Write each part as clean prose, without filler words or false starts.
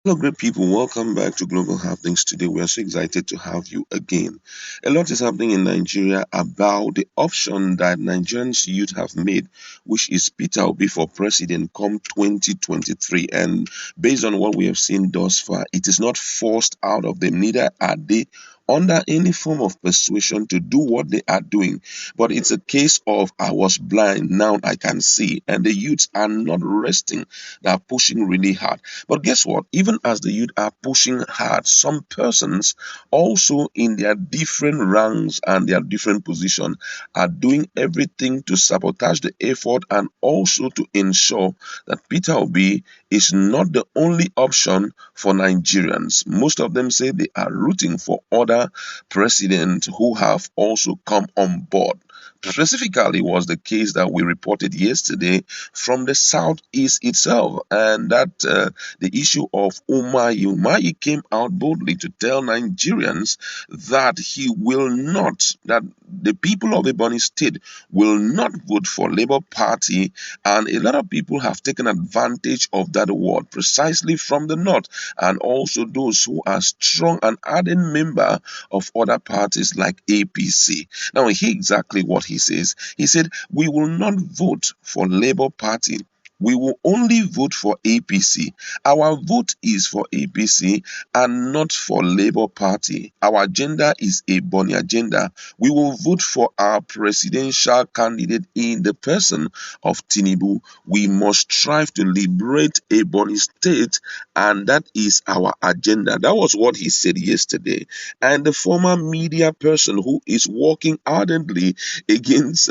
Hello, great people. Welcome back to Global Happenings. Today, we are so excited to have you again. A lot is happening in Nigeria about the option that Nigerians youth have made, which is Peter Obi for president come 2023. And based on what we have seen thus far, it is not forced out of them, neither are they under any form of persuasion to do what they are doing. But it's a case of I was blind, now I can see. And the youths are not resting, they are pushing really hard. But guess what? Even as the youth are pushing hard, some persons also in their different ranks and their different position are doing everything to sabotage the effort and also to ensure that Peter Obi is not the only option for Nigerians. Most of them say they are rooting for other presidents who have also come on board. Specifically was the case that we reported yesterday from the southeast itself, and that the issue of Umahi came out boldly to tell Nigerians that he will not, that the people of Ebonyi State will not vote for Labour Party, and a lot of people have taken advantage of that word precisely from the north, and also those who are strong and ardent member of other parties like APC. Now, hear exactly what he says. He said, "We will not vote for Labour Party. We will only vote for APC. Our vote is for APC and not for Labour Party. Our agenda is a Bonny agenda. We will vote for our presidential candidate in the person of Tinubu. We must strive to liberate a Bonny state, and that is our agenda." That was what he said yesterday. And the former media person who is working ardently against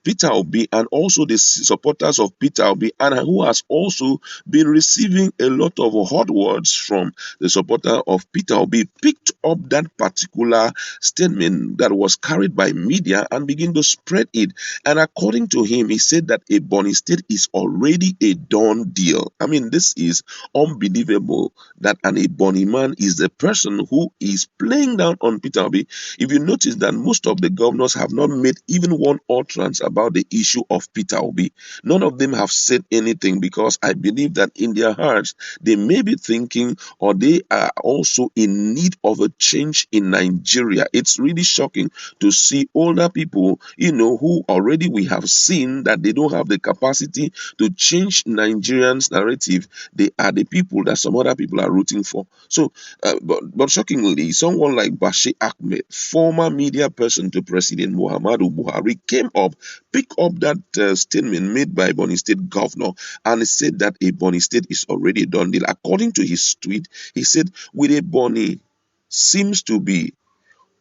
Peter Obi and also the supporters of Peter Obi, and who has also been receiving a lot of hot words from the supporter of Peter Obi, picked up that particular statement that was carried by media and began to spread it. And according to him, he said that a Bonny State is already a done deal. I mean, this is unbelievable that an Ebonyi man is the person who is playing down on Peter Obi. If you notice that most of the governors have not made even one utterance about the issue of Peter Obi, none of them have said anything, because I believe that in their hearts they may be thinking, or they are also in need of a change in Nigeria. It's really shocking to see older people, who already we have seen that they don't have the capacity to change Nigerians' narrative. They are the people that some other people are rooting for. So, but shockingly, someone like Bashir Ahmed, former media person to President Muhammadu Buhari, came up, picked up that statement made by Ebonyi State Governor, and said that Ebonyi State is already done deal. According to his tweet, he said, "With Ebonyi seems to be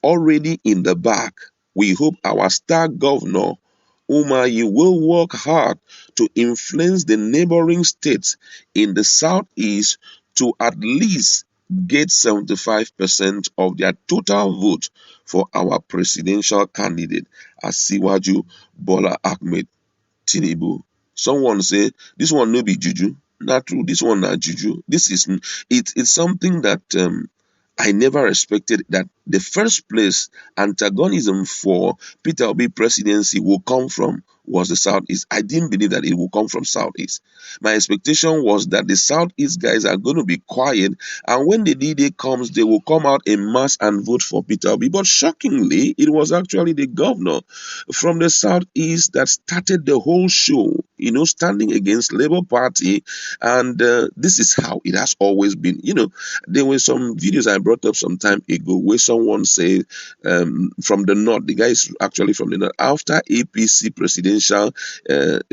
already in the back, we hope our star governor Umahi will work hard to influence the neighboring states in the southeast to at least get 75% of their total vote for our presidential candidate, Asiwaju Bola Ahmed Tinubu." Someone say this one no be juju. Not true. This one not juju. This is it's something that I never expected, that the first place antagonism for Peter Obi presidency will come from was the Southeast. I didn't believe that it will come from Southeast. My expectation was that the Southeast guys are going to be quiet, and when the D-Day comes, they will come out en masse and vote for Peter Obi. But shockingly, it was actually the governor from the Southeast that started the whole show, standing against Labour Party. And this is how it has always been. There were some videos I brought up some time ago where someone said from the north, the guy is actually from the north, after APC presidential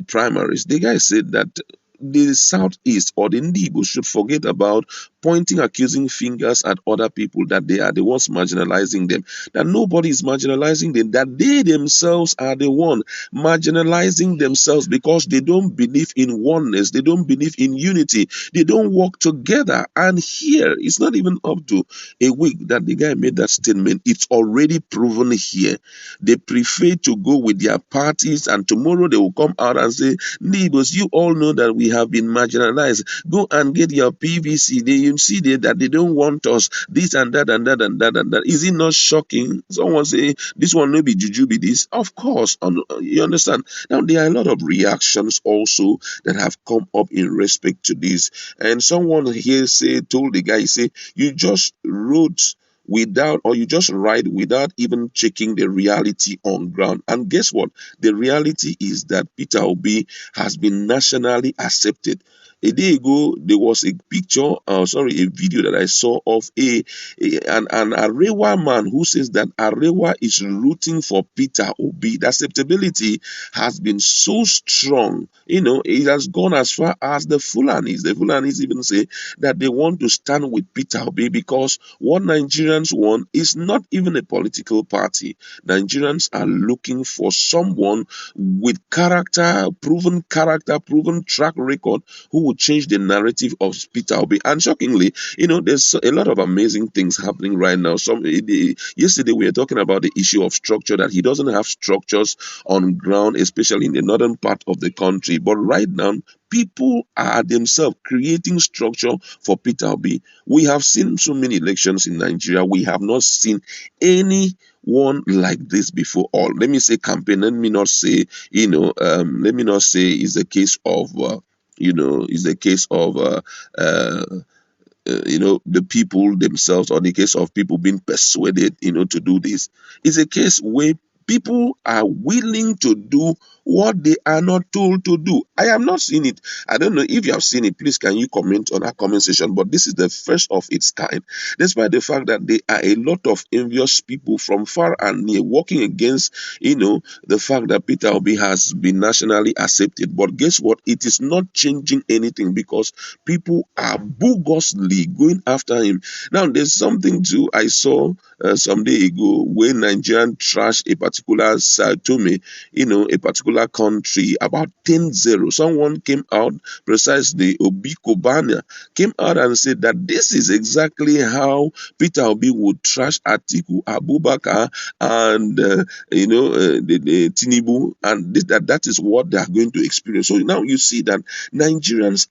primaries, the guy said that the Southeast or the Ndibo should forget about pointing accusing fingers at other people, that they are the ones marginalizing them, that nobody is marginalizing them, that they themselves are the one marginalizing themselves because they don't believe in oneness, they don't believe in unity, they don't work together. And here, it's not even up to a week that the guy made that statement. It's already proven here. They prefer to go with their parties, and tomorrow they will come out and say, "Neighbors, you all know that we we have been marginalized. Go and get your PVC. You see that they don't want us. This and that and that and that and that. Is it not shocking? Someone say this one may be juju be this. Of course, you understand. Now there are a lot of reactions also that have come up in respect to this. And someone here told the guy, say, you just wrote without, or you just write without even checking the reality on ground. And guess what? The reality is that Peter Obi has been nationally accepted. A day ago, there was a picture, a video that I saw of an Arewa man who says that Arewa is rooting for Peter Obi. The acceptability has been so strong. It has gone as far as the Fulanis. The Fulanis even say that they want to stand with Peter Obi because what Nigerians want is not even a political party. Nigerians are looking for someone with proven track record who will change the narrative of Peter Obi. And shockingly, there's a lot of amazing things happening right now. Yesterday we were talking about the issue of structure, that he doesn't have structures on ground, especially in the northern part of the country. But right now, people are themselves creating structure for Peter Obi. We have seen so many elections in Nigeria. We have not seen any one like this before. All, let me say campaign. Let me not say is the case of the people themselves, or the case of people being persuaded, to do this. It's a case where people are willing to do what they are not told to do. I have not seen it. I don't know if you have seen it. Please, can you comment on our comment section? But this is the first of its kind. Despite the fact that there are a lot of envious people from far and near working against, the fact that Peter Obi has been nationally accepted. But guess what? It is not changing anything because people are bogusly going after him. Now, there's something too I saw some day ago when Nigerian trashed a particular Sao Tome, a particular country, about 10-0. Someone came out, precisely Obi Kobania, came out and said that this is exactly how Peter Obi would trash Atiku Abubakar and the Tinubu, and that is what they are going to experience. So now you see that Nigerians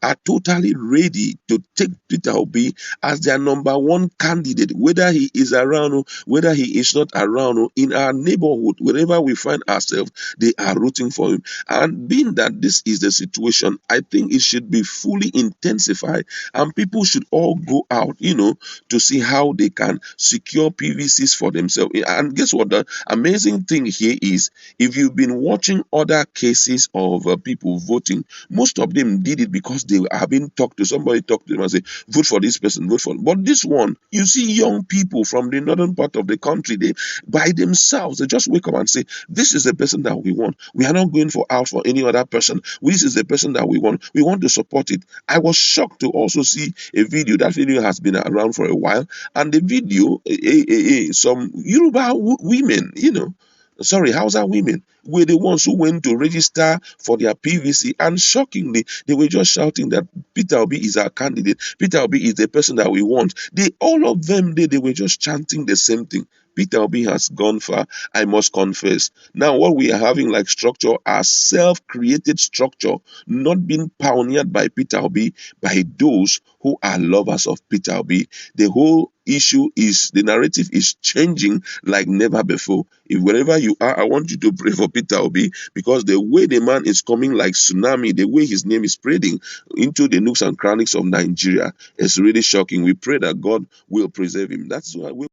are totally ready to take Peter Obi as their number one candidate, whether he is around or whether he is not around. Or in our neighborhood, wherever we find ourselves, they are rooting for him. And being that this is the situation, I think it should be fully intensified, and people should all go out, to see how they can secure PVCs for themselves. And guess what? The amazing thing here is, if you've been watching other cases of people voting, most of them did it because they have been talked to. Somebody talked to them and say, vote for this person, vote for them. But this one, you see young people from the northern part of the country, they by themselves, they just wake up and say, this is the person that we want. We are not going out for any other person. This is the person that we want. We want to support it. I was shocked to also see a video. That video has been around for a while. And the video, some Yoruba women, Hausa women were the ones who went to register for their PVC, and shockingly, they were just shouting that Peter Obi is our candidate. Peter Obi is the person that we want. All of them, they were just chanting the same thing. Peter Obi has gone far, I must confess. Now, what we are having like structure are self-created structure, not being pioneered by Peter Obi, by those who are lovers of Peter Obi. The whole issue is, the narrative is changing like never before. If wherever you are, I want you to pray for Peter Obi, because the way the man is coming like tsunami, the way his name is spreading into the nooks and crannies of Nigeria is really shocking. We pray that God will preserve him. That's why we